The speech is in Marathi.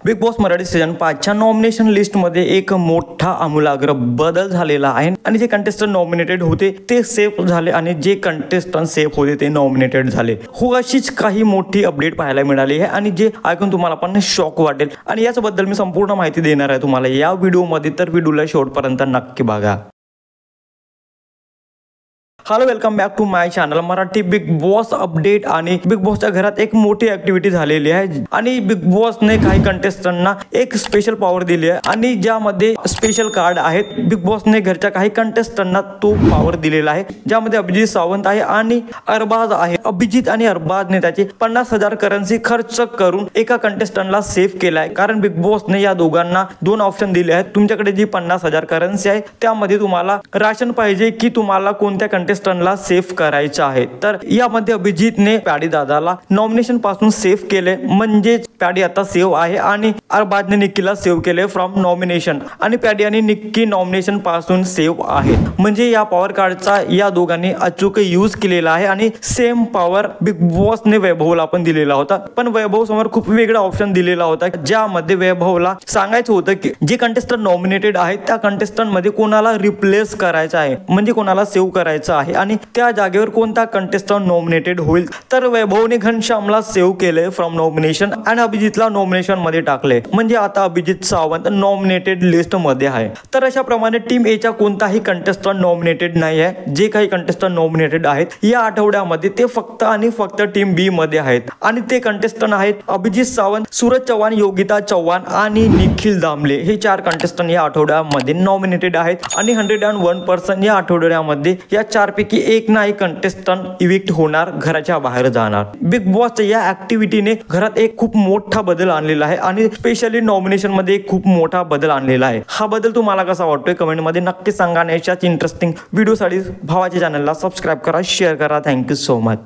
बिग बॉस मराठी सीझन 5च्या नॉमिनेशन लिस्टमध्ये एक मोठा आमूलाग्र बदल झालेला आहे आणि जे कंटेस्टंट नॉमिनेटेड होते ते सेफ झाले आणि जे कंटेस्टंट सेफ होते ते नॉमिनेटेड झाले. हो, अशीच काही मोठी अपडेट पाहायला मिळाली आहे आणि जे ऐकून तुम्हाला पण शॉक वाटेल आणि याच्याबद्दल मी संपूर्ण माहिती देणार आहे तुम्हाला या व्हिडिओमध्ये, तर व्हिडिओला शेवटपर्यंत नक्की बघा. Hello, welcome back to my channel Marathi Bigg Boss update. आणि बिग बॉसच्या घरात एक मोठी ऍक्टिव्हिटी झालेली आहे आणि बिग बॉसने काही कंटेस्टंटना एक स्पेशल पॉवर दिली आहे आणि ज्यामध्ये स्पेशल कार्ड आहेत. बिग बॉसने घरच्या काही कंटेस्टंटना तो पॉवर दिलेला आहे, ज्यामध्ये अभिजित सावंत आहे आणि अरबाज आहे. अभिजित आणि अरबाजने त्याचे 50,000 करन्सी खर्च करून एका कंटेस्टंटला सेव्ह केला आहे, कारण बिग बॉसने या दोघांना दोन ऑप्शन दिले आहेत. तुमच्याकडे जी 50,000 करन्सी आहे त्यामध्ये तुम्हाला राशन पाहिजे की तुम्हाला कोणत्या कंटेस्टंटला सेव्ह करायचं आहे. तर यामध्ये अभिजितने प्याडी दादाला नॉमिनेशन पासून सेव्ह केले, म्हणजे प्याडी आता सेव्ह आहे आणि अरबाजने निक्कीला सेव्ह केले फ्रॉम नॉमिनेशन आणि प्याडी आणि निक्की नॉमिनेशन पासून सेव्ह आहे. म्हणजे या पॉवर कार्डचा या दोघांनी अचूक यूज केलेला आहे आणि सेम पॉवर बिग बॉसने वैभवला पण दिलेला होता. पण वैभव समोर खूप वेगळा ऑप्शन दिलेला होता, ज्यामध्ये वैभवला सांगायचं होतं की जे कंटेस्टंट नॉमिनेटेड आहेत त्या कंटेस्टंट मध्ये कोणाला रिप्लेस करायचं आहे, म्हणजे कोणाला सेव्ह करायचं आहे आणि त्या जागेवर कोणता कंटेस्टंट नॉमिनेटेड होईल. तर वैभवने घनश्यामला सेव्ह केले फ्रॉम नॉमिनेशन आणि अभिजितला नॉमिनेशन मध्ये टाकले, म्हणजे आता अभिजित सावंत नॉमिनेटेड लिस्ट मध्ये आहे. तर अशा प्रमाणे टीम ए च्या कोणताही कंटेस्टंट नॉमिनेटेड नाही आहे. जे काही कंटेस्टंट नॉमिनेटेड आहेत या आठवड्यामध्ये ते फक्त आणि फक्त टीम बी मध्ये आहेत आणि ते कंटेस्टंट आहेत अभिजित सावंत, सूरज चव्हाण, योगिता चव्हाण आणि निखिल दामले. हे 4 कंटेस्टंट या आठवड्यामध्ये नॉमिनेटेड आहेत आणि 101% या आठवड्यामध्ये या 4 पैकी एक ना एक कंटेस्टंट इविक्ट होणार, घराच्या बाहेर जाणार. बिग बॉसच्या या ऍक्टिव्हिटीने घरात एक खूप मोठा बदल आणलेला आहे आणि स्पेशली नॉमिनेशन मध्ये एक खूप मोठा बदल आणलेला आहे. हा बदल तुम्हाला कसा वाटतोय कमेंट मध्ये नक्की सांगा. अशाच इंटरेस्टिंग व्हिडिओसाठी भावाच्या चॅनलला सबस्क्राईब करा, शेअर करा. Thank you so much.